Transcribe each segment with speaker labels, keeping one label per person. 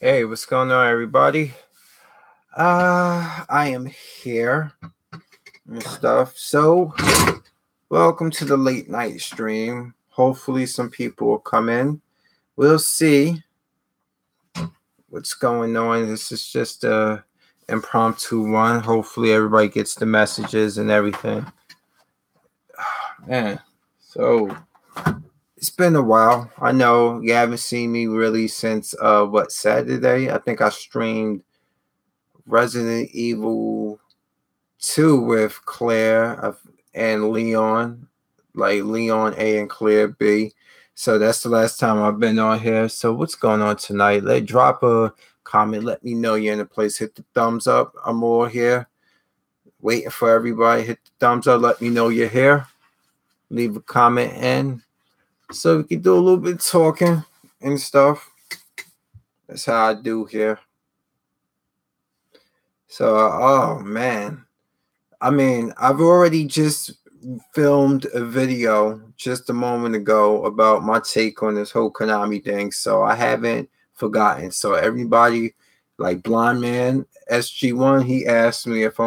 Speaker 1: Hey, what's going on, everybody? I am here and stuff. So, welcome to the late night stream. Hopefully, some people will come in. We'll see what's going on. This is just a impromptu one. Hopefully, everybody gets the messages and everything. Man, so it's been a while. I know you haven't seen me really since Saturday. I think I streamed Resident Evil 2 with Claire and Leon, like Leon A and Claire B. So that's the last time I've been on here. So what's going on tonight? Drop a comment. Let me know you're in the place. Hit the thumbs up. I'm all here waiting for everybody. Hit the thumbs up. Let me know you're here. Leave a comment in so we can do a little bit of talking and stuff. That's how I do here. So, oh man. I mean, I've already just filmed a video just a moment ago about my take on this whole Konami thing, so I haven't forgotten. So everybody, like Blind Man SG1, he asked me if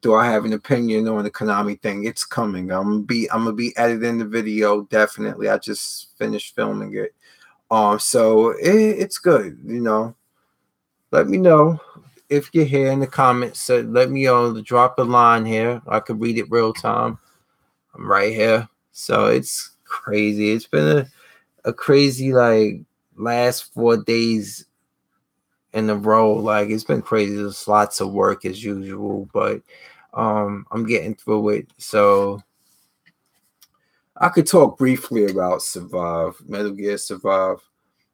Speaker 1: do I have an opinion on the Konami thing? It's coming. I'm gonna be editing the video definitely. I just finished filming it. So it's good. Let me know if you're here in the comments. Let me know. Drop a line here. I could read it real time. I'm right here. So it's crazy. It's been a crazy last 4 days in a row. Like it's been crazy. There's lots of work as usual, but I'm getting through it. So I could talk briefly about Survive, Metal Gear Survive.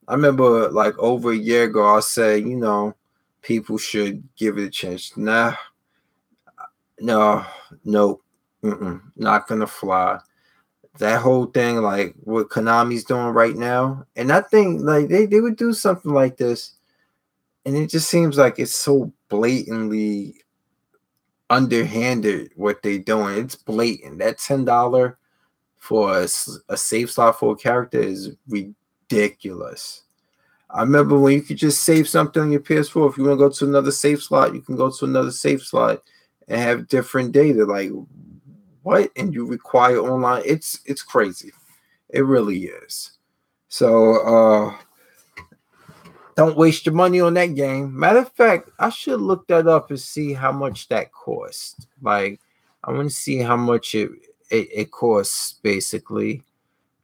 Speaker 1: I remember like over a year ago, I said, people should give it a chance. Nah, no, nope, not gonna fly. That whole thing, like what Konami's doing right now, and I think like they would do something like this, and it just seems like it's so blatantly underhanded what they doing. It's blatant. That $10 for a save slot for a character is ridiculous. I remember when you could just save something on your PS4. If you want to go to another safe slot, you can go to another safe slot and have different data. Like what? And you require online. It's crazy. It really is. So don't waste your money on that game. Matter of fact, I should look that up and see how much that cost. Like I want to see how much it costs basically.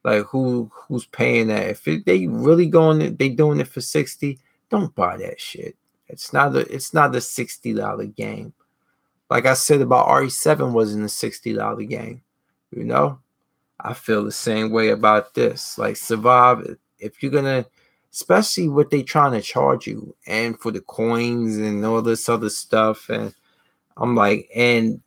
Speaker 1: Like who's paying that? If they really they doing it for 60, don't buy that shit. It's not a $60 game. Like I said about RE7 wasn't a $60 game. You know? I feel the same way about this. Like Survive, if you're gonna especially what they trying to charge you and for the coins and all this other stuff. And I'm like, and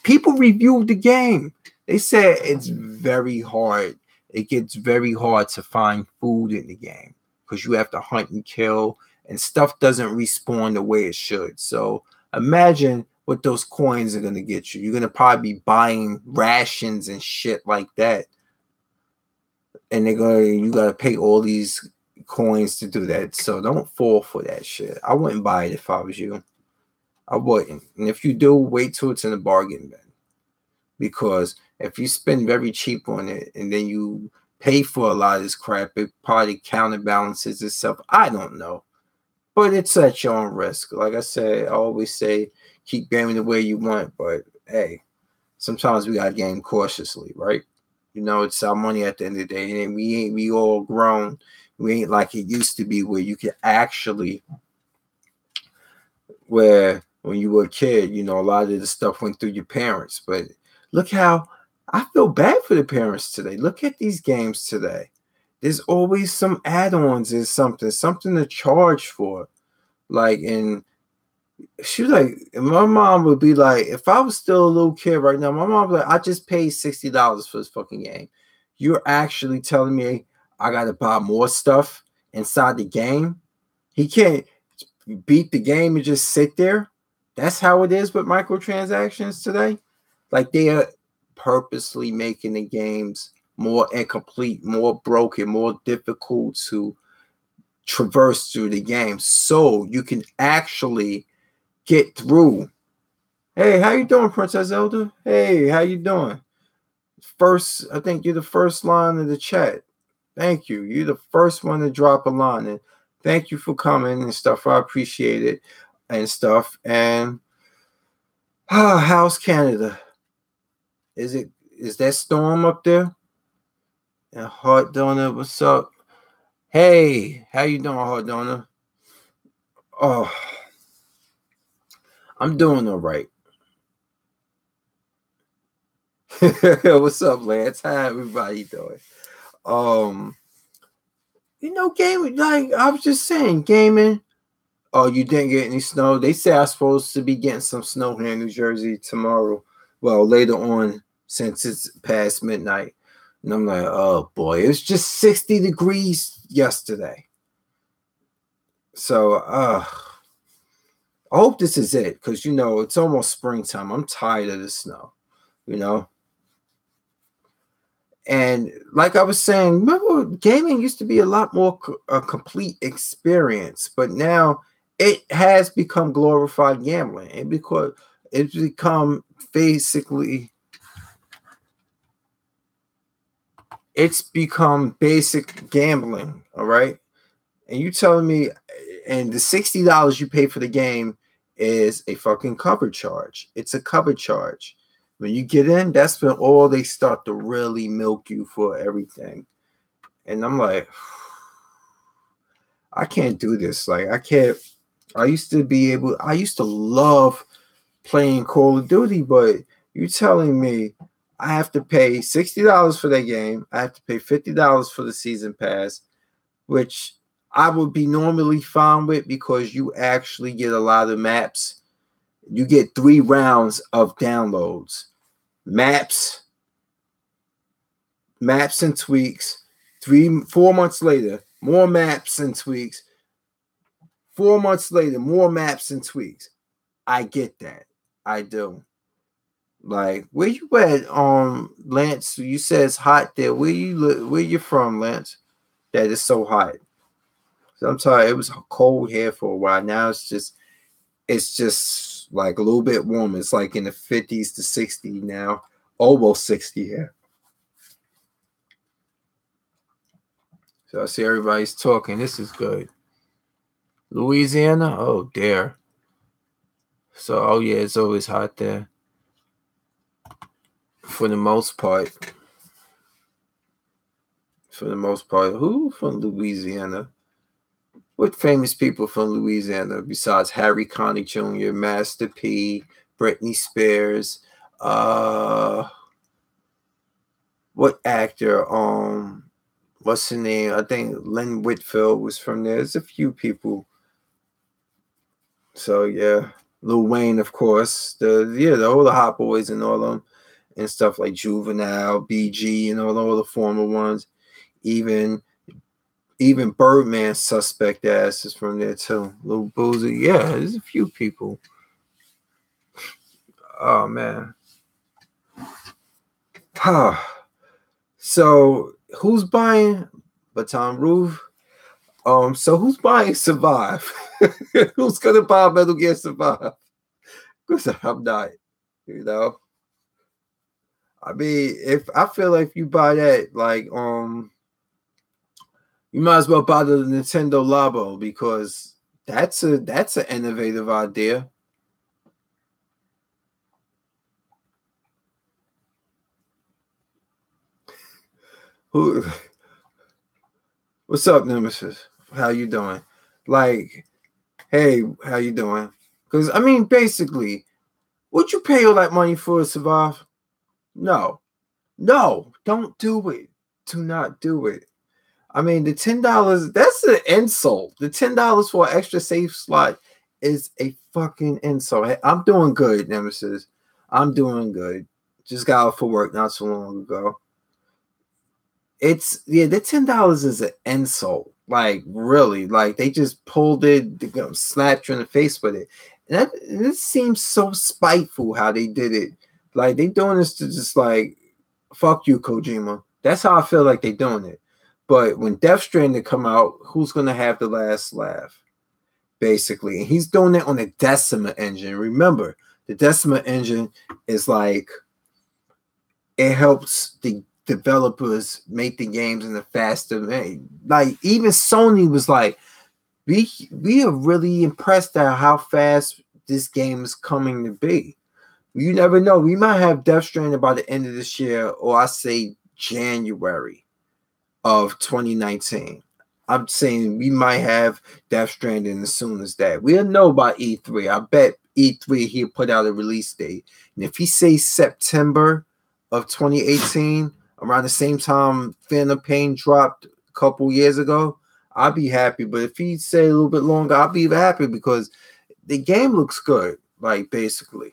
Speaker 1: people reviewed the game. They said it's very hard. It gets very hard to find food in the game because you have to hunt and kill, and stuff doesn't respawn the way it should. So imagine what those coins are gonna get you. You're gonna probably be buying rations and shit like that, and you gotta pay all these coins to do that. So don't fall for that shit. I wouldn't buy it if I was you. I wouldn't. And if you do, wait till it's in a bargain bin. Because if you spend very cheap on it and then you pay for a lot of this crap, it probably counterbalances itself. I don't know. But it's at your own risk. Like I said, I always say keep gaming the way you want, but hey, sometimes we gotta game cautiously, right? It's our money at the end of the day, and we all grown. We ain't like it used to be where you could actually where when you were a kid, a lot of the stuff went through your parents. But look how I feel bad for the parents today. Look at these games today. There's always some add-ons and something to charge for. Like, and she was like, my mom would be like, if I was still a little kid right now, my mom would be like, I just paid $60 for this fucking game. You're actually telling me I gotta buy more stuff inside the game? He can't beat the game and just sit there. That's how it is with microtransactions today. Like they are purposely making the games more incomplete, more broken, more difficult to traverse through the game so you can actually get through. Hey, how you doing, Princess Elder? Hey, how you doing? First, I think you're the first line of the chat. Thank you. You're the first one to drop a line, and thank you for coming and stuff. I appreciate it and stuff. And how's Canada? Is that storm up there? And Heart Donor, what's up? Hey, how you doing, Heart Donor? Oh, I'm doing all right. What's up, Lance? How everybody doing? Gaming, like I was just saying, gaming. Oh, you didn't get any snow? They say I'm supposed to be getting some snow here in New Jersey tomorrow. Well, later on, since it's past midnight. And I'm like, oh boy, it was just 60 degrees yesterday. So I hope this is it, because it's almost springtime. I'm tired of the snow, And like I was saying, remember gaming used to be a lot more a complete experience, but now it has become glorified gambling, and because it's become basically basic gambling. All right, and you telling me, and the $60 you pay for the game is a fucking cover charge. It's a cover charge. When you get in, that's when all they start to really milk you for everything. And I'm like, I can't do this. Like, I can't. I used to love playing Call of Duty, but you telling me I have to pay $60 for that game. I have to pay $50 for the season pass, which I would be normally fine with because you actually get a lot of maps. You get 3 rounds of downloads. Maps and tweaks. 4 months later, more maps and tweaks. 4 months later, more maps and tweaks. I get that. I do. Like, where you at, Lance? You said it's hot there. Where you from, Lance? That is so hot. Sometimes it was cold here for a while. Now it's just like a little bit warmer. It's like in the 50s to 60 now, almost 60 here. So I see everybody's talking. This is good. Louisiana? Oh, dear. So, oh yeah, it's always hot there. For the most part. Who from Louisiana? What famous people from Louisiana besides Harry Connick Jr., Master P, Britney Spears? What actor? What's her name? I think Lynn Whitfield was from there. There's a few people. So yeah, Lil Wayne, of course. All the Hot Boys and all them and stuff like Juvenile, BG, and all the former ones. Even Birdman suspect ass is from there too. Lil Boozy. Yeah, there's a few people. Oh man. So who's buying Baton Rouge? So who's buying Survive? Who's gonna buy Metal Gear Survive? Because I'm not, I mean, I feel like if you buy that, like, you might as well buy the Nintendo Labo, because that's an innovative idea. What's up, Nemesis? How you doing? Like, hey, how you doing? Because I mean, basically, would you pay all that money for Survive? No, don't do it. Do not do it. I mean, the $10, that's an insult. The $10 for an extra safe slot is a fucking insult. Hey, I'm doing good, Nemesis. I'm doing good. Just got off for work not so long ago. The $10 is an insult. Like, really. Like, they just pulled it, slapped you in the face with it. And this seems so spiteful how they did it. Like, they doing this to just like, fuck you, Kojima. That's how I feel like they doing it. But when Death Stranding come out, who's gonna have the last laugh? Basically, and he's doing it on the Decima engine. Remember, the Decima engine is like it helps the developers make the games in a faster way. Like even Sony was like, we are really impressed at how fast this game is coming to be. You never know. We might have Death Stranding by the end of this year, or I say January of 2019. I'm saying we might have Death Stranding as soon as that. We'll know by E3. I bet E3 he'll put out a release date. And if he says September of 2018, around the same time Phantom Pain dropped a couple years ago, I'll be happy. But if he say a little bit longer, I'll be happy because the game looks good. Like basically.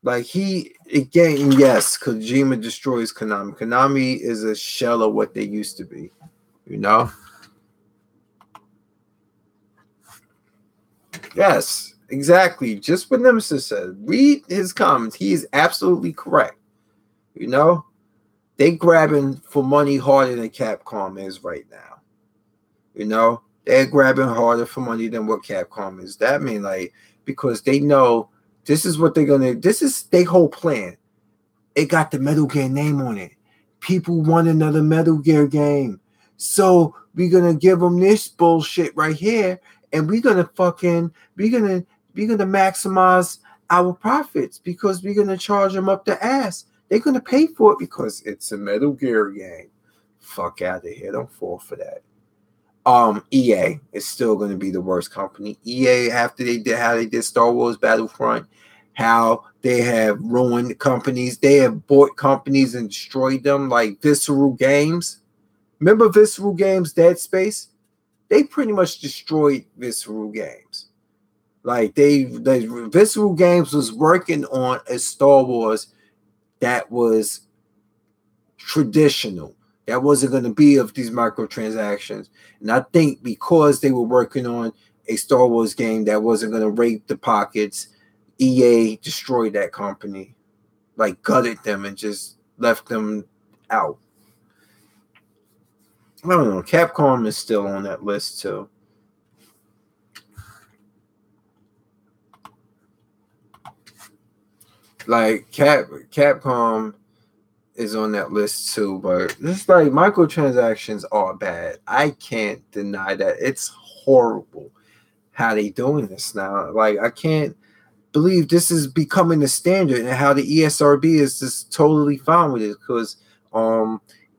Speaker 1: Like again, yes, Kojima destroys Konami. Konami is a shell of what they used to be, you know? Yes, exactly. Just what Nemesis said. Read his comments. He is absolutely correct. You know? They grabbing for money harder than Capcom is right now. You know? They're grabbing harder for money than what Capcom is. That mean like because they know this is what they're gonna. This is their whole plan. It got the Metal Gear name on it. People want another Metal Gear game, so we're gonna give them this bullshit right here, and we're gonna maximize our profits because we're gonna charge them up the ass. They're gonna pay for it because it's a Metal Gear game. Fuck out of here! Don't fall for that. EA is still going to be the worst company. EA, after they did how they did Star Wars Battlefront, how they have ruined companies, they have bought companies and destroyed them, like Visceral Games. Remember Visceral Games, Dead Space? They pretty much destroyed Visceral Games. Like Visceral Games was working on a Star Wars that was traditional. That wasn't going to be of these microtransactions. And I think because they were working on a Star Wars game that wasn't going to rape the pockets, EA destroyed that company. Like gutted them and just left them out. I don't know. Capcom is still on that list too. Like Capcom is on that list too, but it's like microtransactions are bad. I can't deny that. It's horrible how they doing this now. Like I can't believe this is becoming the standard and how the ESRB is just totally fine with it because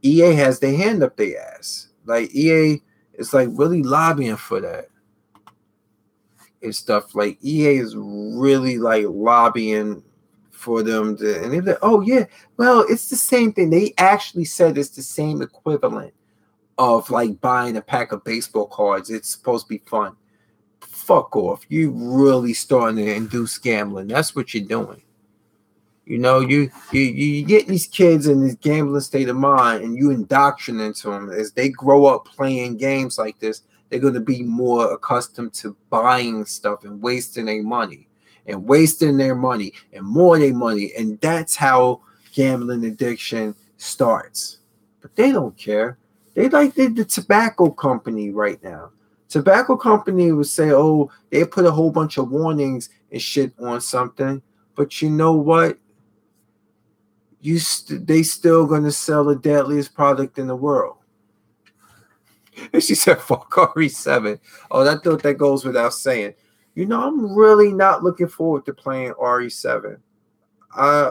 Speaker 1: EA has their hand up their ass. Like EA is like really lobbying for that. And stuff like EA is really like lobbying for them to, and they're like, oh yeah, well, it's the same thing. They actually said it's the same equivalent of like buying a pack of baseball cards. It's supposed to be fun. Fuck off. You really starting to induce gambling. That's what you're doing. You know, you get these kids in this gambling state of mind and you indoctrinate them as they grow up playing games like this. They're going to be more accustomed to buying stuff and wasting their money. And wasting their money and more their money. And that's how gambling addiction starts. But they don't care. They like the tobacco company right now. Tobacco company would say, oh, they put a whole bunch of warnings and shit on something. But you know what? They still going to sell the deadliest product in the world. And she said, fuck RE7. Oh, I thought that goes without saying. You know, I'm really not looking forward to playing RE7. I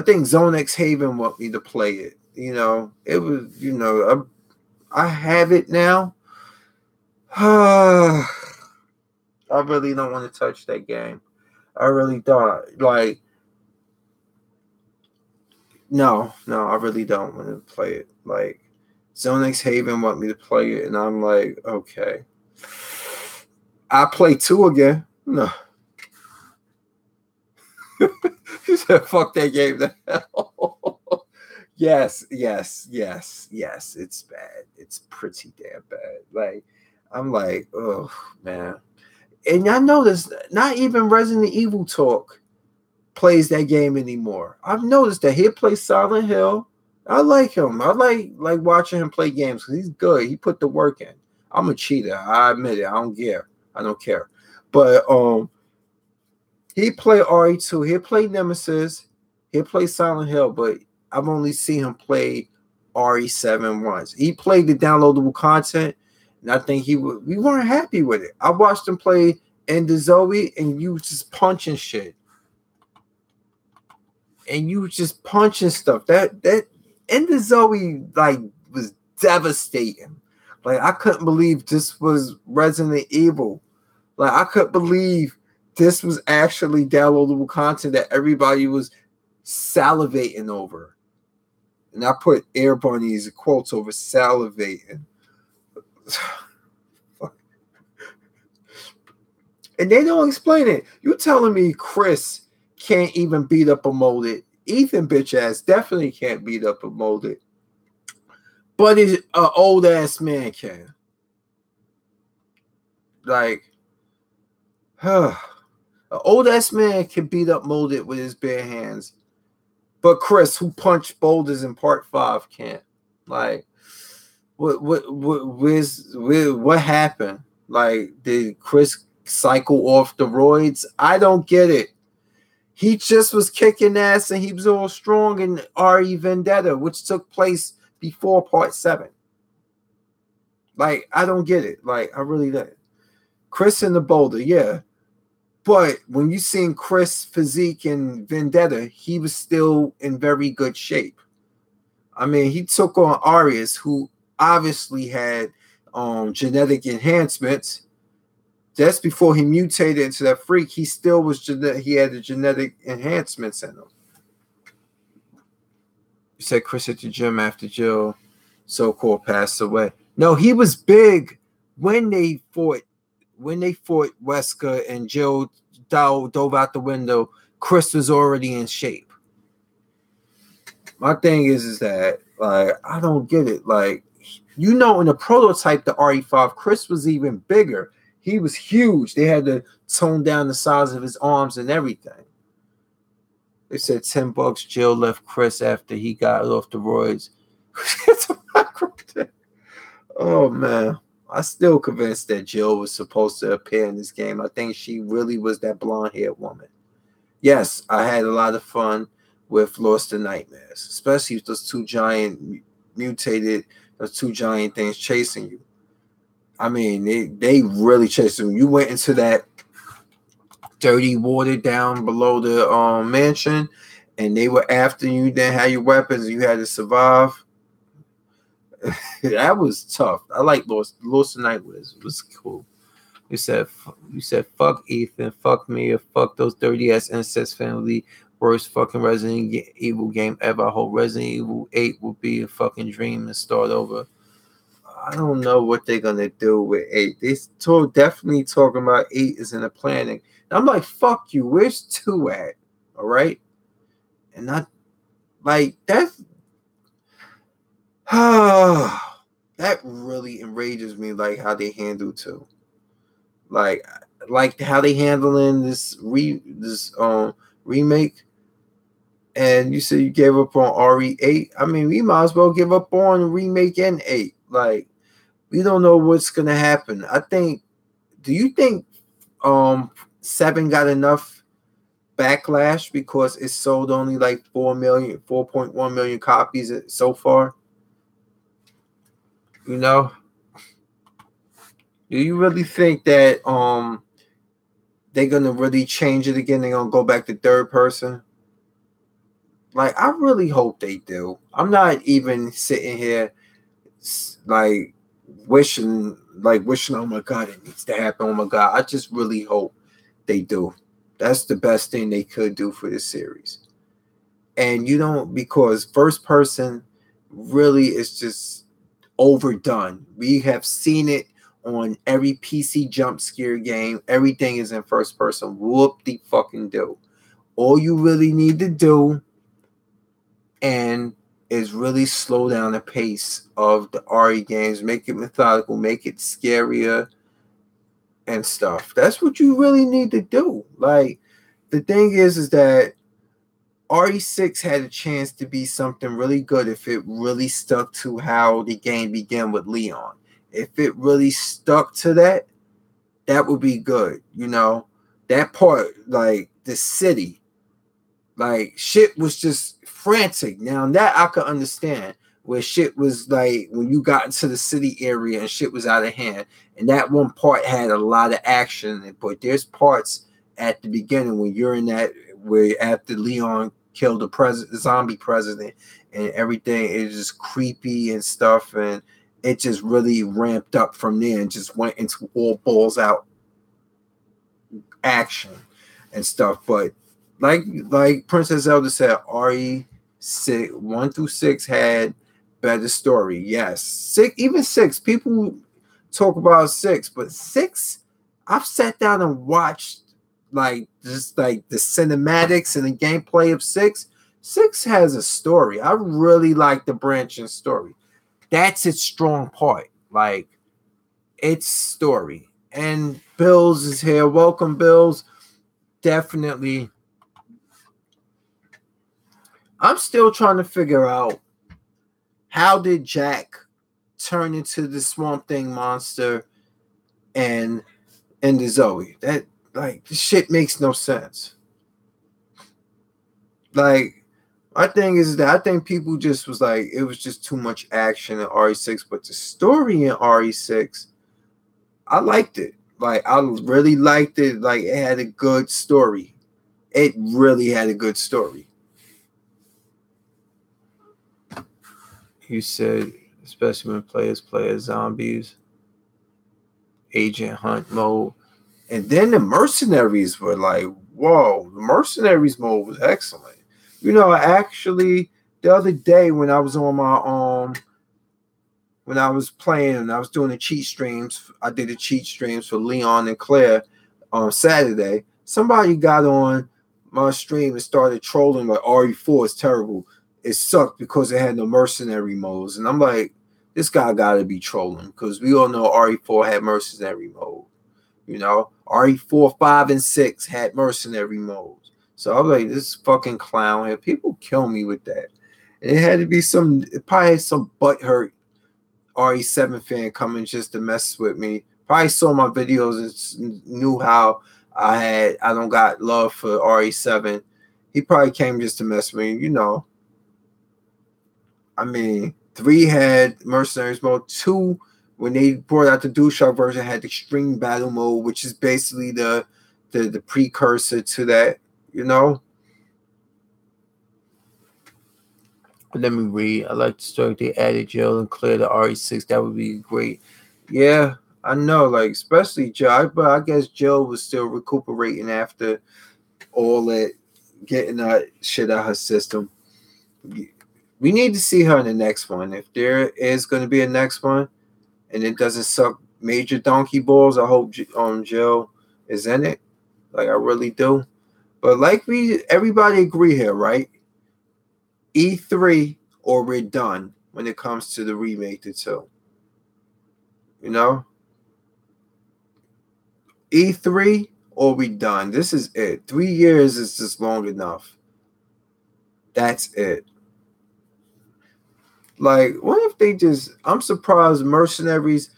Speaker 1: think Zone X Haven want me to play it. You know, it was, you know, I have it now. I really don't want to touch that game. I really don't. Like, no, I really don't want to play it. Like, Zone X Haven want me to play it, and I'm like, okay. I play 2 again. No. He said, fuck that game. Yes. It's bad. It's pretty damn bad. Like, I'm like, oh, man. And I noticed not even Resident Evil Talk plays that game anymore. I've noticed that he plays Silent Hill. I like him. I like watching him play games because he's good. He put the work in. I'm a cheater. I admit it. I don't care. I don't care. But he played RE2. He'll play Nemesis. He'll play Silent Hill. But I've only seen him play RE7 once. He played the downloadable content, and I think we weren't happy with it. I watched him play Ender Zoe, and you just punching shit. And you just punching stuff. That Ender Zoe like was devastating. Like I couldn't believe this was Resident Evil. Like I couldn't believe this was actually downloadable content that everybody was salivating over. And I put air bunnies quotes over salivating. And they don't explain it. You telling me Chris can't even beat up a molded? Ethan bitch ass definitely can't beat up a molded. But an old ass man can. Like, an old ass man can beat up molded with his bare hands. But Chris, who punched boulders in part 5, can't. Like, what happened? Like, did Chris cycle off the roids? I don't get it. He just was kicking ass and he was all strong in RE Vendetta, which took place before part 7. Like, I don't get it. Like, I really don't. Chris in the boulder, yeah. But when you seen Chris physique in Vendetta, he was still in very good shape. I mean, he took on Arius, who obviously had genetic enhancements. That's before he mutated into that freak. He still was he had the genetic enhancements in him. You said Chris at the gym after Jill so-called passed away. No, he was big when they fought Wesker and Jill dove out the window. Chris was already in shape. My thing is that like I don't get it. Like in the prototype, the RE5, Chris was even bigger. He was huge. They had to tone down the size of his arms and everything. They said $10 Jill left Chris after he got off the roids. Oh man. I still convinced that Jill was supposed to appear in this game. I think she really was that blonde-haired woman. Yes, I had a lot of fun with Lost in Nightmares, especially with those two giant things chasing you. I mean, they really chased you. You went into that dirty water down below the mansion, and they were after you. Didn't have your weapons. You had to survive. That was tough. I like Lost in Nightmares. It was cool. You said fuck Ethan, fuck me, or fuck those dirty ass incest family. Worst fucking Resident Evil game ever. I hope Resident Evil 8 will be a fucking dream and start over. I don't know what they're gonna do with 8. They definitely talking about 8 is in the planning. And I'm like, fuck you. Where's 2 at? All right, and not like that's that really enrages me. Like how they handle 2. Like how they handling this remake. And you said you gave up on RE8. I mean, we might as well give up on remake and 8. Like, we don't know what's gonna happen. Do you think 7 got enough backlash because it sold only like 4.1 million copies so far? You know? Do you really think that they're gonna really change it again? They're gonna go back to third person? Like, I really hope they do. I'm not even sitting here like wishing, oh my God, it needs to happen. Oh my God. I just really hope they do. That's the best thing they could do for this series. And because first person really is just overdone. We have seen it on every PC jump scare game. Everything is in first person. Whoop the fucking do. All you really need to do and is really slow down the pace of the RE games, make it methodical, make it scarier and stuff. That's what you really need to do. Like, the thing is that RE6 had a chance to be something really good if it really stuck to how the game began with Leon. If it really stuck to that, that would be good. You know, that part, like the city, like shit was just frantic. Now that I could understand where shit was like when you got into the city area and shit was out of hand. And that one part had a lot of action in it. But there's parts at the beginning when you're in that where after Leon killed the zombie president and everything is just creepy and stuff, and it just really ramped up from there and just went into all balls out action and stuff. But like Princess Zelda said, RE 1 through 6 had better story. Yes, even 6. People talk about 6, but 6, I've sat down and watched like just like the cinematics and the gameplay of 6. 6 has a story. I really like the branching story. That's its strong part. Like its story. And Bills is here. Welcome, Bills. Definitely. I'm still trying to figure out how did Jack turn into the Swamp Thing monster and the Zoe. That like this shit makes no sense. Like my thing is that I think people just was like it was just too much action in RE6, but the story in RE6, I liked it. Like I really liked it. Like it had a good story. It really had a good story. You said, especially when players play as zombies, agent hunt mode. And then the mercenaries were like, whoa, the mercenaries mode was excellent. You know, actually, the other day when I was on my when I was playing and I was doing the cheat streams, I did the cheat streams for Leon and Claire on Saturday. Somebody got on my stream and started trolling like RE4 is terrible. It sucked because it had no mercenary modes. And I'm like, this guy gotta be trolling because we all know RE4 had mercenary mode. You know, RE4, 5, and 6 had mercenary modes. So I was like, this fucking clown here. People kill me with that. And it had to be it probably had some butthurt RE7 fan coming just to mess with me. Probably saw my videos and knew how I don't got love for RE7. He probably came just to mess with me, you know. I mean, 3 had mercenaries mode. 2, when they brought out the DualShock version, had extreme battle mode, which is basically the precursor to that, you know. Let me read. I like the story they added Jill and Claire to RE6. That would be great. Yeah, I know. Like especially Jill, but I guess Jill was still recuperating after all that, getting that shit out of her system. We need to see her in the next one. If there is going to be a next one, and it doesn't suck major donkey balls, I hope Jill is in it. Like I really do. But like everybody agree here, right? E3 or we're done when it comes to the remake to 2. You know? E3 or we done. This is it. 3 years is just long enough. That's it. Like, what if they just I'm surprised mercenaries,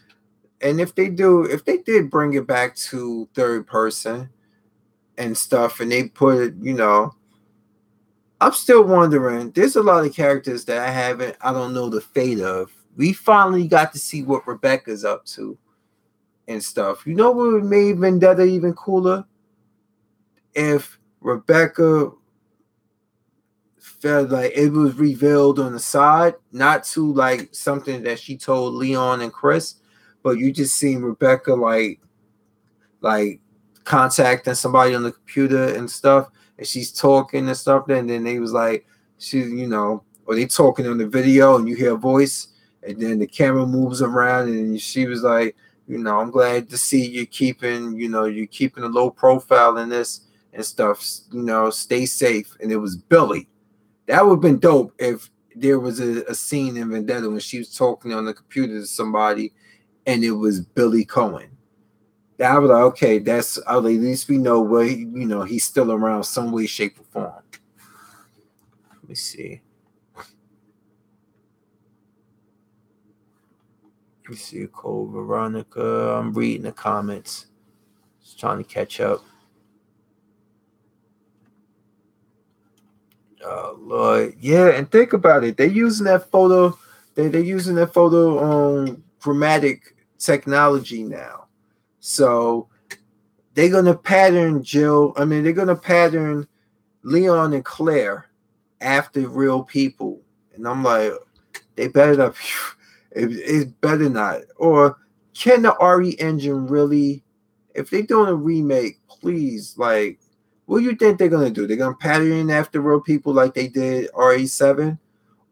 Speaker 1: and if they did bring it back to third person and stuff and they put it, you know, I'm still wondering. There's a lot of characters that I don't know the fate of. We finally got to see what Rebecca's up to and stuff. You know what made Vendetta even cooler? If Rebecca felt like it was revealed on the side, not to like something that she told Leon and Chris, but you just seen Rebecca like contacting somebody on the computer and stuff, and she's talking and stuff. And then they was like, she, you know, or they talking on the video, and you hear a voice, and then the camera moves around, and she was like, you know, I'm glad to see you're keeping a low profile in this and stuff. You know, stay safe. And it was Billy. That would have been dope if there was a scene in Vendetta when she was talking on the computer to somebody, and it was Billy Cohen. I was like, okay, at least we know where he's still around some way, shape, or form. Let me see. Let me see. Cole Veronica. I'm reading the comments. Just trying to catch up. Oh Lord, yeah, and think about it. They're using that photo. They're using that photo chromatic technology now. So they're gonna pattern Jill. I mean, they're gonna pattern Leon and Claire after real people. And I'm like, they better not. It better not. Or can the RE engine really? If they're doing a remake, please, like, what do you think they're gonna do? They're gonna pattern after real people like they did RE7,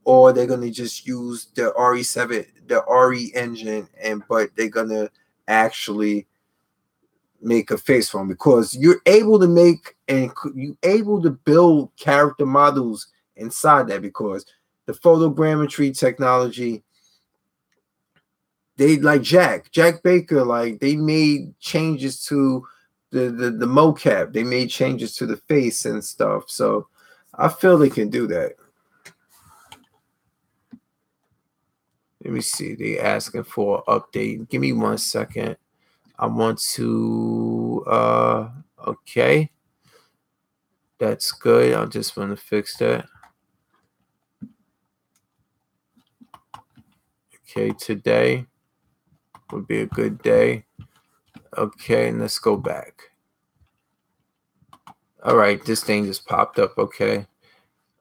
Speaker 1: or they're gonna just use the RE7, the RE engine, but they're gonna actually make a face for them, because you're able to make and you able to build character models inside that, because the photogrammetry technology, they like Jack Baker, like they made changes to the mocap, they made changes to the face and stuff. So I feel they can do that. Let me see. They asking for an update. Give me 1 second. I want to okay. That's good. I just want to fix that. Okay, today would be a good day. Okay, and let's go back. All right, this thing just popped up. Okay.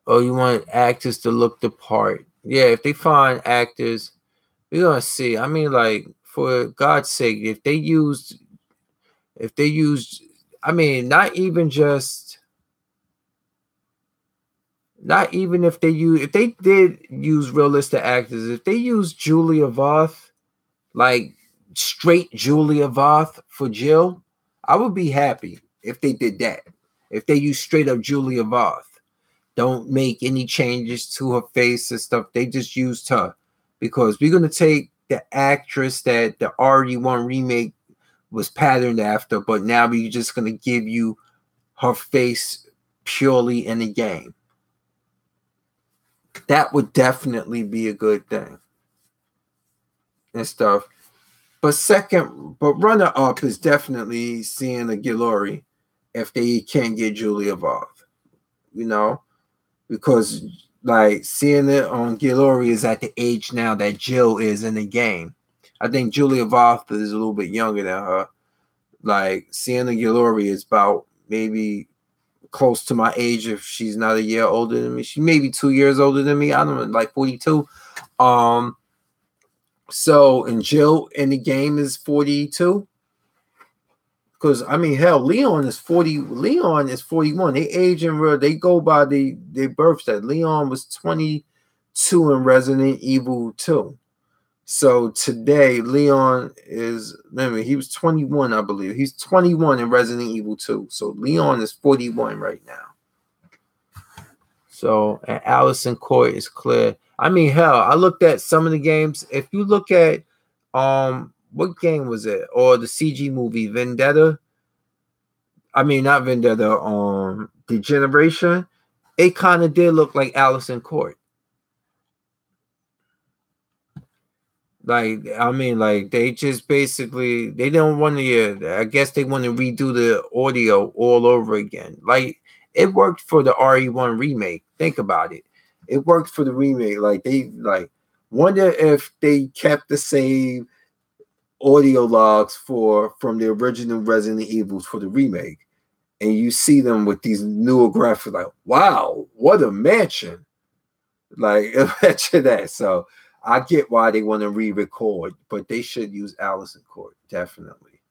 Speaker 1: Oh, you want actors to look the part. Yeah, if they find actors, we're gonna see. I mean, like, for God's sake, if they used, I mean, not even if they did use realistic actors, if they used Julia Voth, like straight Julia Voth for Jill, I would be happy if they did that. If they use straight up Julia Voth, don't make any changes to her face and stuff. They just used her, because we're gonna take the actress that the RE1 remake was patterned after, but now we're just gonna give you her face purely in the game. That would definitely be a good thing and stuff. But runner up is definitely Sienna Guillory if they can't get Julia Voth, because like Sienna Guillory is at the age now that Jill is in the game. I think Julia Voth is a little bit younger than her. Like Sienna Guillory is about maybe close to my age if she's not a year older than me. She may be 2 years older than me. I don't know, like 42. So, and Jill in the game is 42. Because I mean, hell, Leon is 40. Leon is 41. They age in real. They go by their birth stat. Leon was 22 in Resident Evil 2. So today, Leon is. Remember, he was 21, I believe. He's 21 in Resident Evil 2. So Leon is 41 right now. So, and Allison Court is clear. I mean, hell, I looked at some of the games. If you look at what game was it? Or the CG movie Vendetta? I mean, not Vendetta, Degeneration. It kind of did look like Allison Court. Like, I mean, like they just basically they don't want to. I guess they want to redo the audio all over again. Like it worked for the RE1 remake. Think about it. It worked for the remake. Like they wonder if they kept the same audio logs from the original Resident Evils for the remake, and you see them with these newer graphics. Like, wow, what a mansion! Like imagine that. So I get why they want to re-record, but they should use Allison Court, definitely.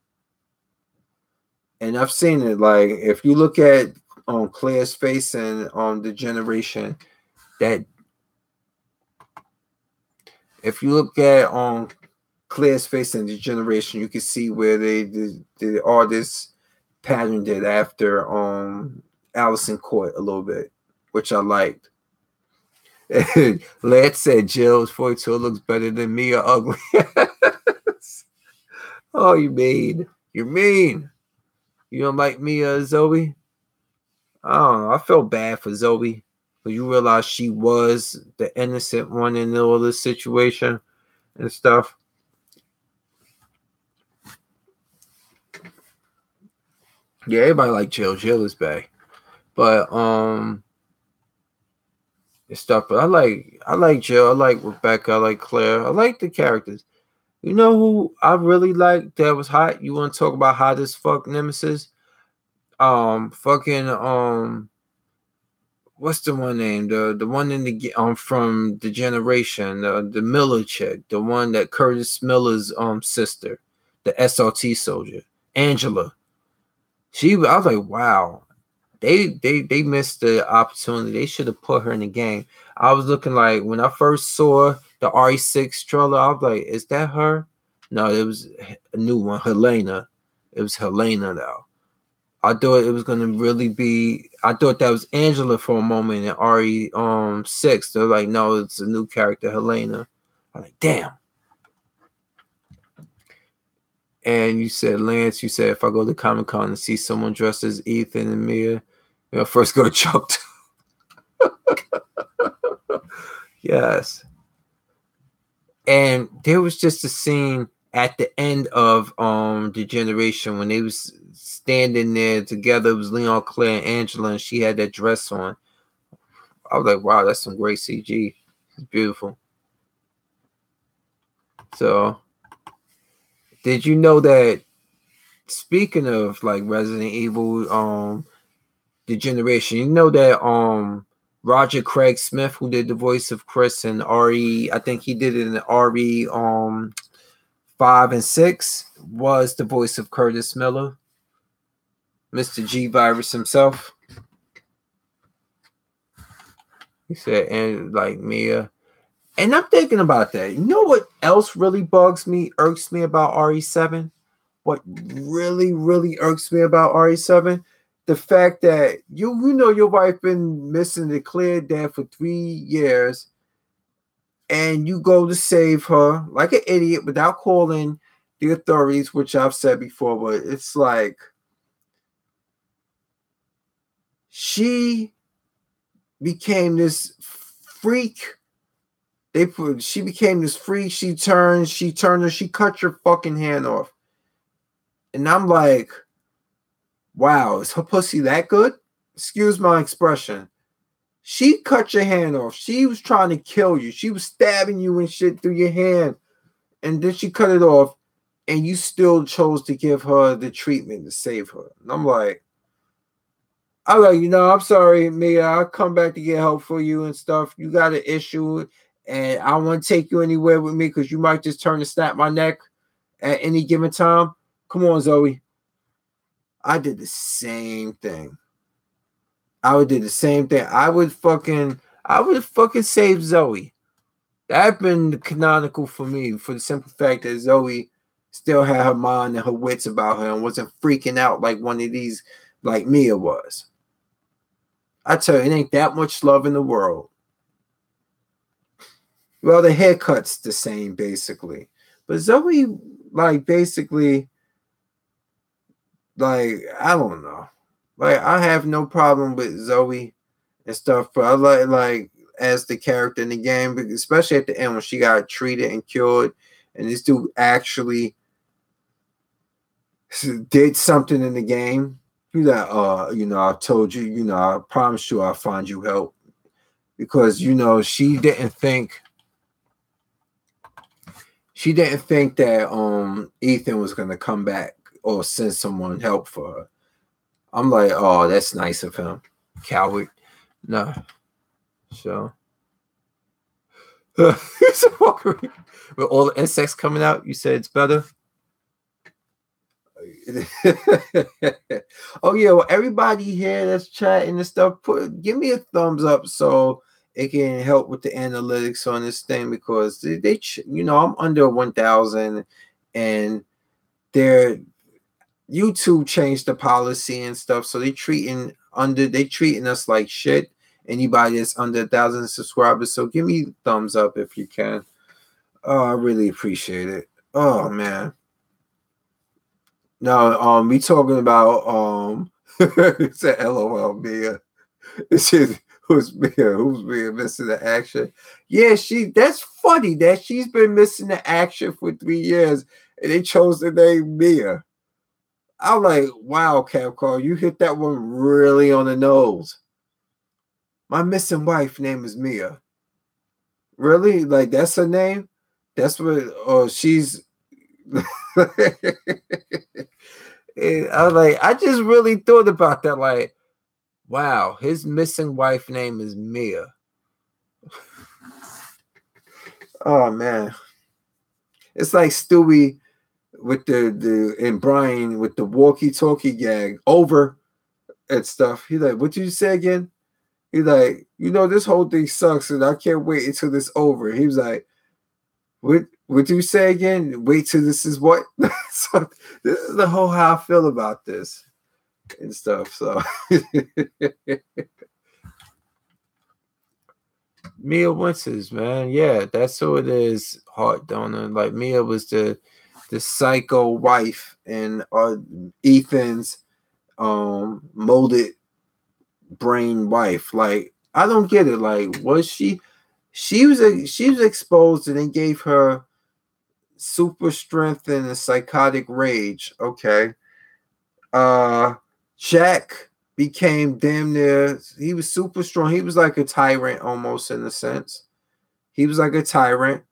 Speaker 1: And I've seen it. Like if you look at Claire's face and on the generation, that if you look at Claire's face and the generation, you can see where the artist patterned it after Allison Court a little bit, which I liked. Lad said Jill's 42 looks better than me or ugly. Oh, you mean. You're mean. You don't like me or Zoe? I don't know. I feel bad for Zoe. but you realize she was the innocent one in all this situation and stuff. Yeah, everybody like Jill. Jill is bae. But and stuff. But I like Jill. I like Rebecca. I like Claire. I like the characters. You know who I really like that was hot? You want to talk about hot as fuck Nemesis? Fucking what's the one name? The one in the from the generation, the Miller chick, the one that Curtis Miller's sister, the SRT soldier, Angela. I was like, wow, they missed the opportunity. They should have put her in the game. I was looking like when I first saw the RE6 trailer, I was like, is that her? No, it was a new one, Helena. It was Helena though. I thought it was gonna really be. I thought that was Angela for a moment in RE6. They're like, no, it's a new character, Helena. I'm like, damn. And you said, Lance, you said if I go to Comic-Con and see someone dressed as Ethan and Mia, first go to Chuck. Yes. And there was just a scene at the end of the generation when they was standing there together. It was Leon, Claire, and Angela, and she had that dress on. I was like, wow, that's some great CG. It's beautiful. So, did you know that speaking of like Resident Evil, the generation, you know that Roger Craig Smith, who did the voice of Chris in RE, I think he did it in RE 5 and 6, was the voice of Curtis Miller, Mr. G Virus himself. He said, and like Mia. And I'm thinking about that. You know what else really bugs me, irks me about RE7? What really, really irks me about RE7? The fact that you know your wife been missing, declared dead for 3 years, and you go to save her like an idiot without calling the authorities, which I've said before, but it's like she became this freak. She became this freak. She cut your fucking hand off. And I'm like, wow, is her pussy that good? Excuse my expression. She cut your hand off. She was trying to kill you. She was stabbing you and shit through your hand. And then she cut it off. And you still chose to give her the treatment to save her. And I'm like, I'm sorry, Mia. I'll come back to get help for you and stuff. You got an issue. And I don't want to take you anywhere with me because you might just turn and snap my neck at any given time. Come on, Zoe. I did the same thing. I would do the same thing. I would fucking save Zoe. That'd been canonical for me, for the simple fact that Zoe still had her mind and her wits about her and wasn't freaking out like one of these, like Mia was. I tell you, it ain't that much love in the world. Well, the haircut's the same, basically. But Zoe, like, basically, like, I don't know. Like, I have no problem with Zoe and stuff, but I like as the character in the game, especially at the end when she got treated and cured, and this dude actually did something in the game. He's like, I told you, I promised you I'll find you help. Because, she didn't think that Ethan was gonna come back or send someone help for her. I'm like, oh, that's nice of him. Coward. No. So with all the insects coming out, you said it's better. Oh yeah, well, everybody here that's chatting and stuff, give me a thumbs up so it can help with the analytics on this thing, because they I'm under 1,000 and their YouTube changed the policy and stuff, so they treating us like shit. Anybody that's under 1,000 subscribers, so give me thumbs up if you can. Oh, I really appreciate it. Oh man. No, we talking about it's a LOL, Mia. It's just Who's Mia? Who's Mia missing the action? Yeah, that's funny that she's been missing the action for 3 years and they chose the name Mia. I'm like, wow, Capcom, you hit that one really on the nose. My missing wife name is Mia. Really? Like that's her name? That's what she's and I was like, I just really thought about that. Like, wow, his missing wife name is Mia. Oh man, it's like Stewie with the and Brian with the walkie-talkie gag over and stuff. He's like, "What did you say again?" He's like, this whole thing sucks, and I can't wait until this over. He was like, What do you say again? Wait till this is what? So this is the whole how I feel about this and stuff. So Mia Winters, man. Yeah, that's who it is. Heart donor. Like Mia was the psycho wife and Ethan's molded brain wife. Like, I don't get it. Like, was she was exposed and they gave her super strength and a psychotic rage. Okay. Jack became damn near, he was super strong. He was like a tyrant almost in a sense. He was like a tyrant,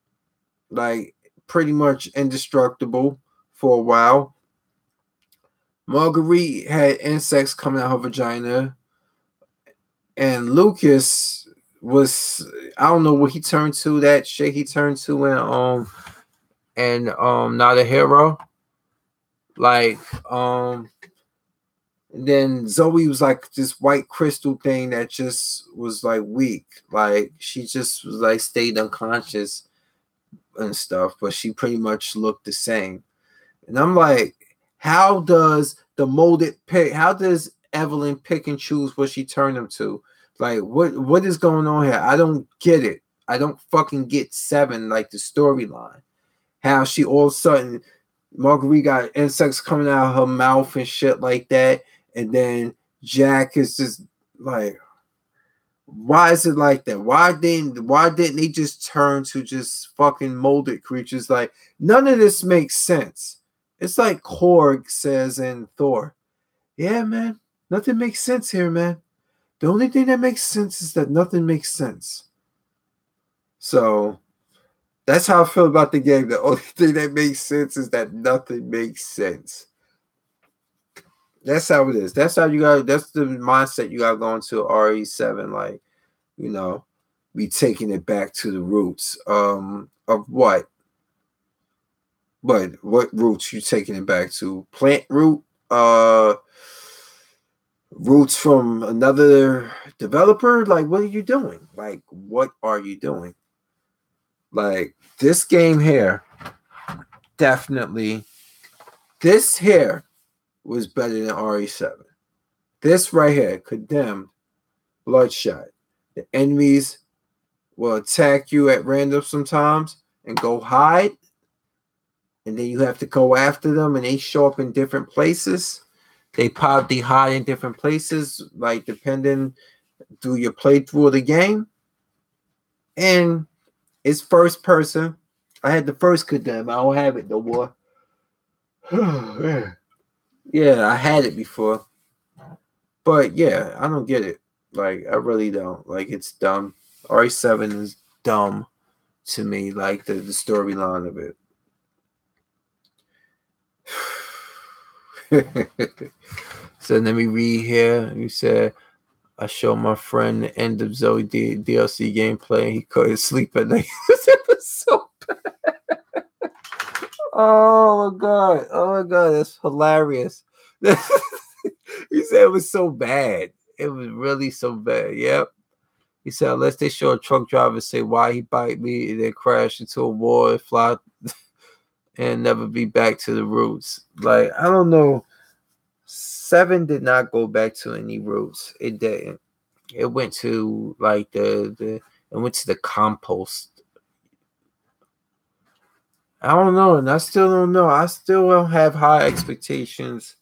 Speaker 1: like pretty much indestructible for a while. Marguerite had insects coming out her vagina. And Lucas was, I don't know what he turned to, that shit he turned to in Not a Hero. Like then Zoe was like this white crystal thing that just was like weak. Like she just was like stayed unconscious and stuff, but she pretty much looked the same. And I'm like, how does Evelyn pick and choose what she turned them to? Like what is going on here? I don't get it. I don't fucking get 7, like the storyline. How she all of a sudden Marguerite got insects coming out of her mouth and shit like that. And then Jack is just like, why is it like that? Why didn't they just turn to just fucking molded creatures? Like, none of this makes sense. It's like Korg says in Thor. Yeah, man, nothing makes sense here, man. The only thing that makes sense is that nothing makes sense. So that's how I feel about the game. The only thing that makes sense is that nothing makes sense. That's how it is. That's how you got. That's the mindset you got going to RE7. Like, be taking it back to the roots. Of what? But what roots you taking it back to? Plant root? Roots from another developer? Like, what are you doing? Like, what are you doing? Like, this game here, definitely, this here was better than RE7. This right here, Condemned, Bloodshot. The enemies will attack you at random sometimes and go hide. And then you have to go after them and they show up in different places. They hide in different places, like depending through your playthrough of the game. And it's first person. I had the first Condemned. I don't have it no more. Yeah, I had it before. But yeah, I don't get it. Like, I really don't. Like, it's dumb. RE7 is dumb to me, like the storyline of it. So let me read here. You said, I showed my friend the end of Zoe DLC gameplay. He couldn't sleep at night. It was so bad. Oh my god, that's hilarious. He said it was so bad. It was really so bad. Yep. He said, unless they show a truck driver say why he bite me and then crash into a wall and fly and never be back to the roots. Like, I don't know. 7 did not go back to any roots. It didn't. It went to like it went to the compost. I don't know, and I still don't know. I still don't have high expectations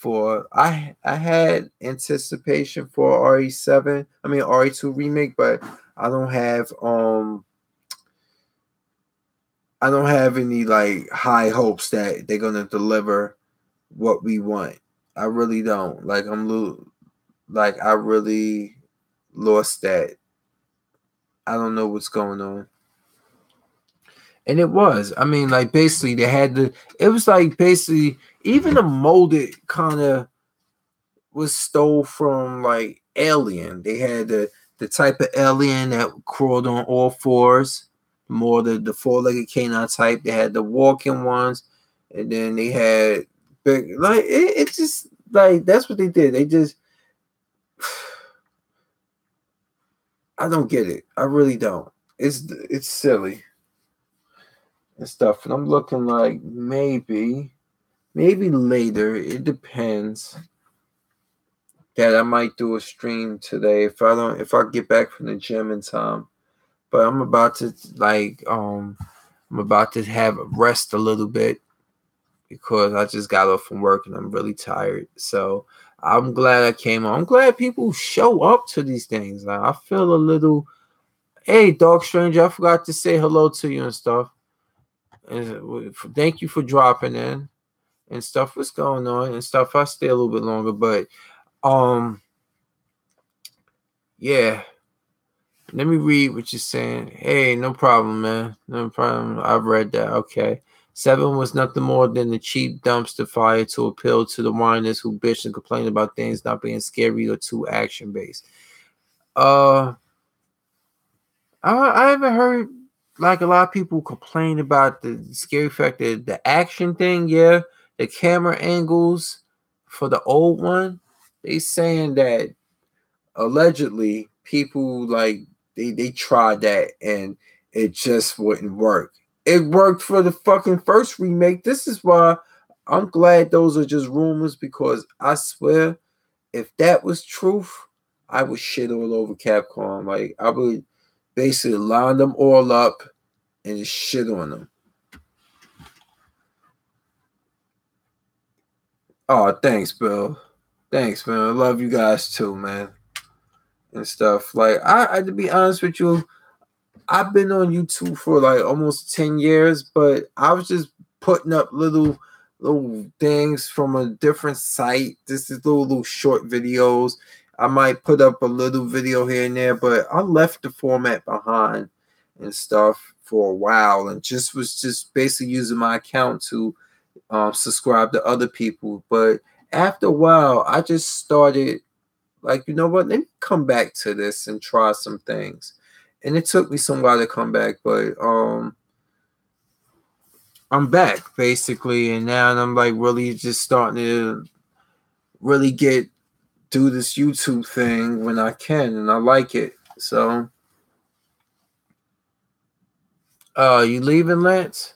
Speaker 1: I had anticipation for RE7. I mean RE2 remake, but I don't have any like high hopes that they're gonna deliver what we want. I really don't. Like I really lost that. I don't know what's going on. And it was. I mean, like basically they had it was like basically even the molded kind of was stole from like Alien. They had the type of alien that crawled on all fours, more the four-legged canine type. They had the walking ones, and then they had big like it just like that's what they did. They just I don't get it. I really don't. It's silly and stuff. And I'm looking like maybe later. It depends. That I might do a stream today if I get back from the gym in time. But I'm about to have rest a little bit because I just got off from work and I'm really tired. So I'm glad I came on. I'm glad people show up to these things. Like, I feel a little. Hey, Dog Stranger, I forgot to say hello to you and stuff. And thank you for dropping in and stuff. What's going on and stuff? I'll stay a little bit longer, but yeah. Let me read what you're saying. Hey, no problem, man. No problem. I've read that. Okay. 7 was nothing more than a cheap dumpster fire to appeal to the whiners who bitch and complain about things not being scary or too action based. I haven't heard like a lot of people complain about the scary factor, the action thing. Yeah, the camera angles for the old one. They saying that allegedly people like they tried that and it just wouldn't work. It worked for the fucking first remake. This is why I'm glad those are just rumors, because I swear if that was truth, I would shit all over Capcom. Like I would basically line them all up and just shit on them. Oh, thanks, Bill. Thanks, man. I love you guys too, man. And stuff. Like I to be honest with you, I've been on YouTube for like almost 10 years, but I was just putting up little things from a different site. This is little short videos. I might put up a little video here and there, but I left the format behind and stuff for a while and was just basically using my account to subscribe to other people. But after a while, I just started like, you know what? Let me come back to this and try some things. And it took me some while to come back, but I'm back basically, and now I'm like really just starting to really do this YouTube thing when I can, and I like it. So, you leaving, Lance?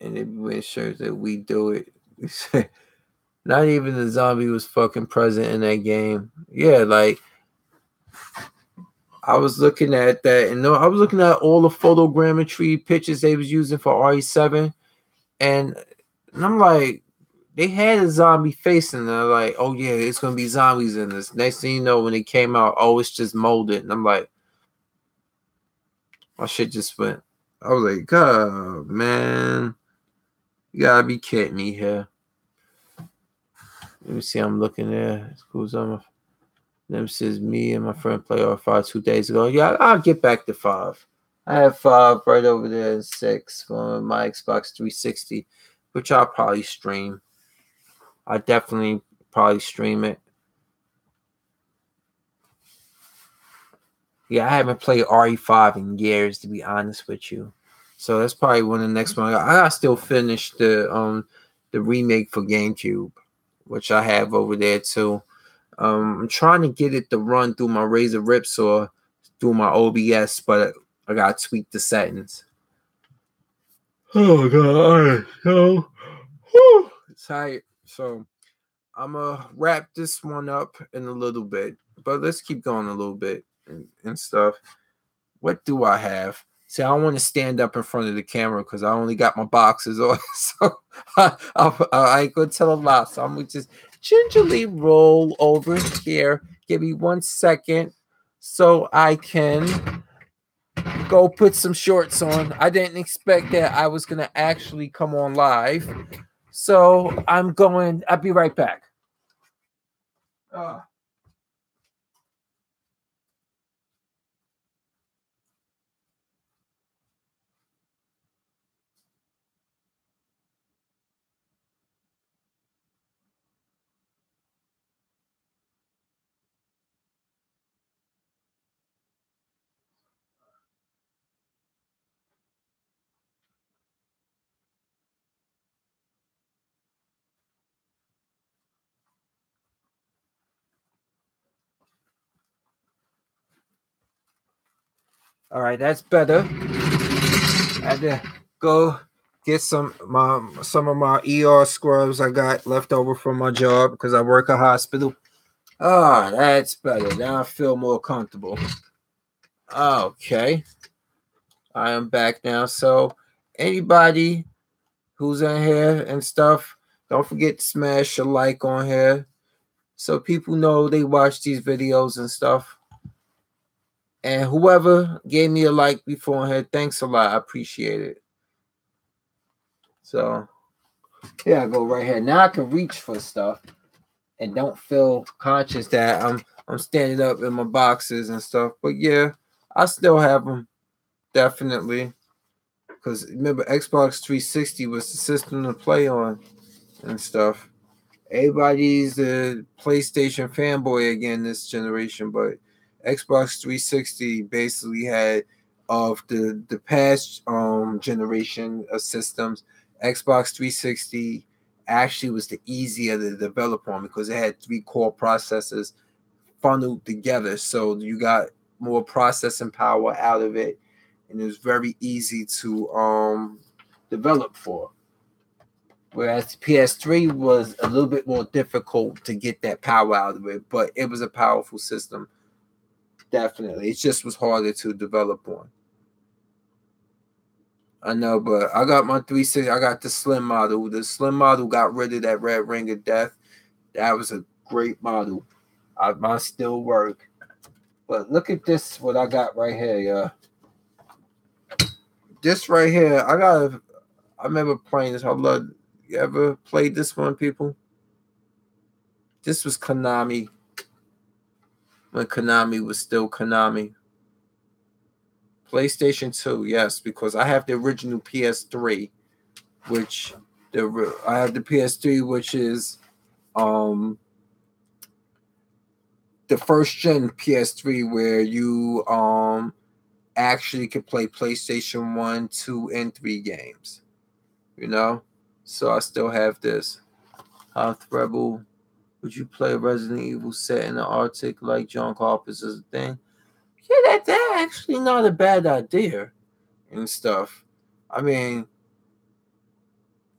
Speaker 1: And it made sure that we do it. Not even the zombie was fucking present in that game. Yeah, like I was looking at that, and I was looking at all the photogrammetry pictures they was using for RE7, and I'm like, they had a zombie face, and they're like, oh yeah, it's gonna be zombies in this. Next thing you know, when it came out, oh, it's just molded, and I'm like, my shit just went. I was like, God, man, you gotta be kidding me here. Let me see, I'm looking there. Who's on? Them says me and my friend play R5 2 days ago. Yeah, I'll get back to 5. I have 5 right over there and 6 for my Xbox 360, which I'll probably stream. I definitely probably stream it. Yeah, I haven't played RE5 in years, to be honest with you. So that's probably one of the next one. I gotta still finish the remake for GameCube, which I have over there too. I'm trying to get it to run through my Razer Ripsaw through my OBS, but I gotta tweak the settings. Oh god, so tired. So I'm gonna wrap this one up in a little bit, but let's keep going a little bit and stuff. What do I have? See, I don't want to stand up in front of the camera because I only got my boxes on. So I ain't going to tell a lie. So I'm going to just gingerly roll over here. Give me 1 second so I can go put some shorts on. I didn't expect that I was going to actually come on live. So I'll be right back. All right, that's better. I had to go get some of my ER scrubs I got left over from my job because I work a hospital. That's better. Now I feel more comfortable. Okay. I am back now. So anybody who's in here and stuff, don't forget to smash a like on here so people know they watch these videos and stuff. And whoever gave me a like beforehand, thanks a lot. I appreciate it. So here I go right here. Now I can reach for stuff and don't feel conscious that I'm standing up in my boxes and stuff. But yeah, I still have them, definitely. Because remember, Xbox 360 was the system to play on and stuff. Everybody's the PlayStation fanboy again this generation, but Xbox 360 basically had of the past generation of systems. Xbox 360 actually was the easier to develop on because it had 3 core processors funneled together, so you got more processing power out of it, and it was very easy to develop for. Whereas PS3 was a little bit more difficult to get that power out of it, but it was a powerful system. Definitely. It just was harder to develop on. I know, but I got my 360. I got the slim model. The slim model got rid of that red ring of death. That was a great model. Mine still work. But look at this, what I got right here, yeah. This right here, I remember playing this. You ever played this one, people? This was Konami. When Konami was still Konami. PlayStation 2, yes, because I have the original PS3, I have the PS3, which is the first gen PS3 where you actually could play PlayStation 1, 2, and 3 games. You know? So I still have this. Hoth Rebel. Would you play Resident Evil set in the Arctic like John Carpenter's thing? Yeah, that's actually not a bad idea and stuff. I mean,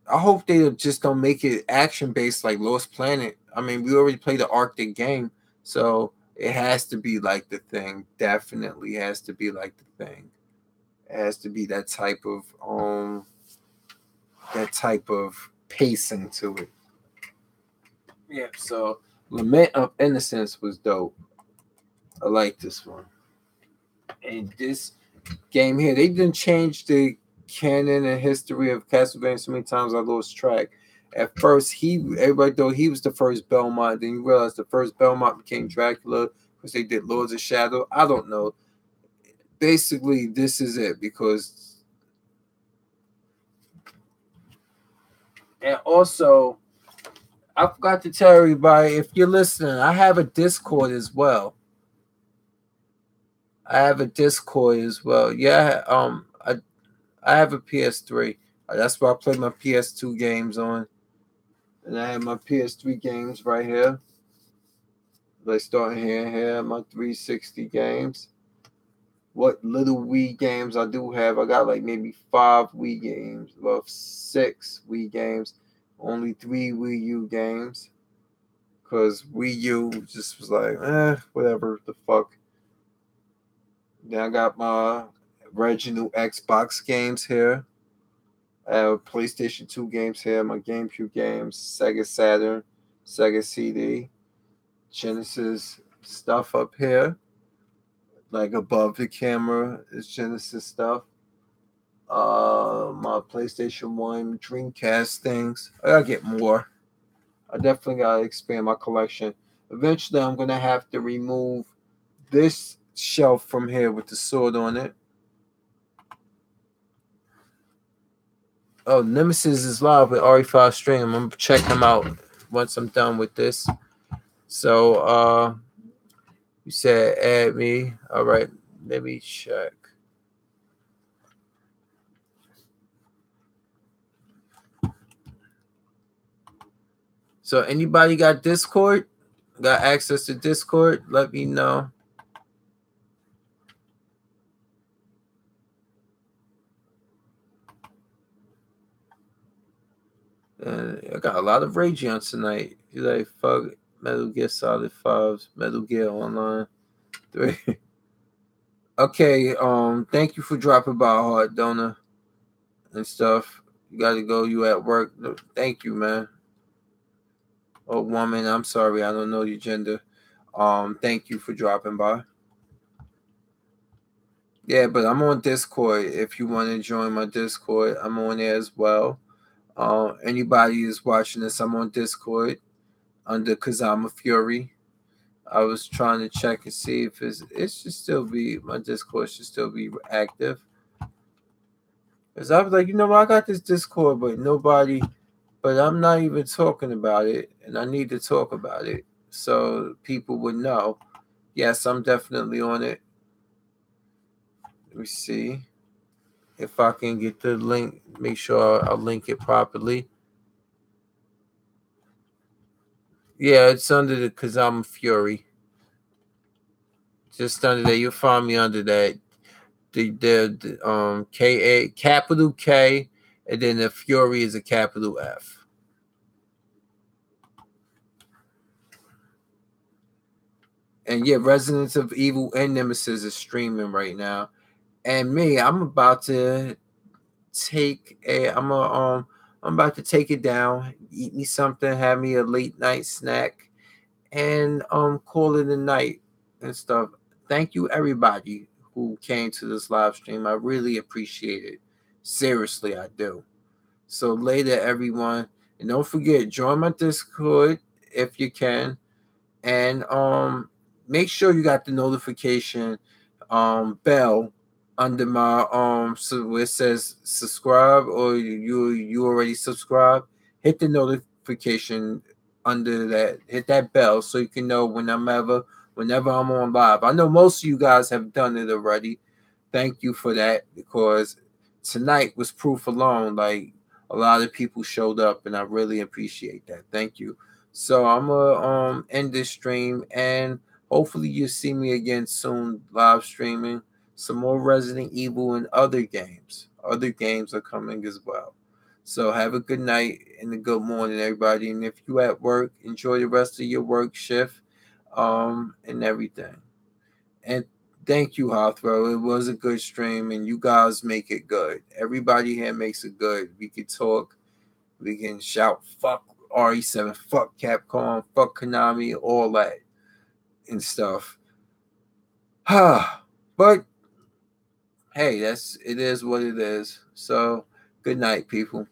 Speaker 1: I hope they just don't make it action based like Lost Planet. I mean, we already played the Arctic game, so it has to be like the thing. Definitely has to be like the thing. It has to be that type of pacing to it. Yeah. So Lament of Innocence was dope. I like this one. And this game here, they didn't change the canon and history of Castlevania so many times I lost track. At first, everybody thought he was the first Belmont. Then you realize the first Belmont became Dracula because they did Lords of Shadow. I don't know. Basically, this is it because, and also, I forgot to tell everybody if you're listening, I have a Discord as well. Yeah, I have a PS3. That's where I play my PS2 games on. And I have my PS3 games right here. Let's start here. My 360 games. What little Wii games I do have. I got like maybe 5 Wii games. Well, 6 Wii games. Only 3 Wii U games. Because Wii U just was like, whatever the fuck. Then I got my original Xbox games here. I have PlayStation 2 games here, my GameCube games, Sega Saturn, Sega CD, Genesis stuff up here. Like above the camera is Genesis stuff. My PlayStation 1, Dreamcast things. I gotta get more. I definitely gotta expand my collection. Eventually I'm gonna have to remove this shelf from here with the sword on it. Oh, Nemesis is live with RE5 stream. I'm gonna check him out once I'm done with this. So you said add me. All right, let me check. So anybody got Discord? Got access to Discord? Let me know. I got a lot of rage on tonight. You like fuck Metal Gear Solid 5, Metal Gear Online 3. Okay, thank you for dropping by, Hard Donor and stuff. You gotta go, you at work. Thank you, man. Oh woman, I'm sorry, I don't know your gender. Thank you for dropping by. Yeah, but I'm on Discord. If you want to join my Discord, I'm on there as well. Anybody is watching this, I'm on Discord under Kazama Fury. I was trying to check and see if it should still be, my Discord should still be active. Because I was like, I got this Discord, but I'm not even talking about it, and I need to talk about it so people would know. Yes, I'm definitely on it. Let me see if I can get the link, make sure I'll link it properly. Yeah, it's under the Kazama Fury. Just under there, you'll find me under that. The K-A, capital K, and then the Fury is a capital F. And yeah, Residents of Evil and Nemesis is streaming right now. And me, I'm about to take I'm about to take it down, eat me something, have me a late night snack, and call it a night and stuff. Thank you everybody who came to this live stream. I really appreciate it. Seriously, I do. So later, everyone, and don't forget, join my Discord if you can, and make sure you got the notification bell under my so where it says subscribe, or you already subscribed. Hit the notification under that, hit that bell so you can know whenever I'm on live. I know most of you guys have done it already. Thank you for that, because tonight was proof alone. Like, a lot of people showed up, and I really appreciate that. Thank you. So I'm gonna end this stream, and hopefully you see me again soon, live streaming some more Resident Evil and other games. Other games are coming as well. So have a good night and a good morning, everybody. And if you at work, enjoy the rest of your work shift, and everything. And thank you, Hathro. It was a good stream, and you guys make it good. Everybody here makes it good. We can talk. We can shout, fuck RE7, fuck Capcom, fuck Konami, all that and stuff. But hey, it is what it is. So good night, people.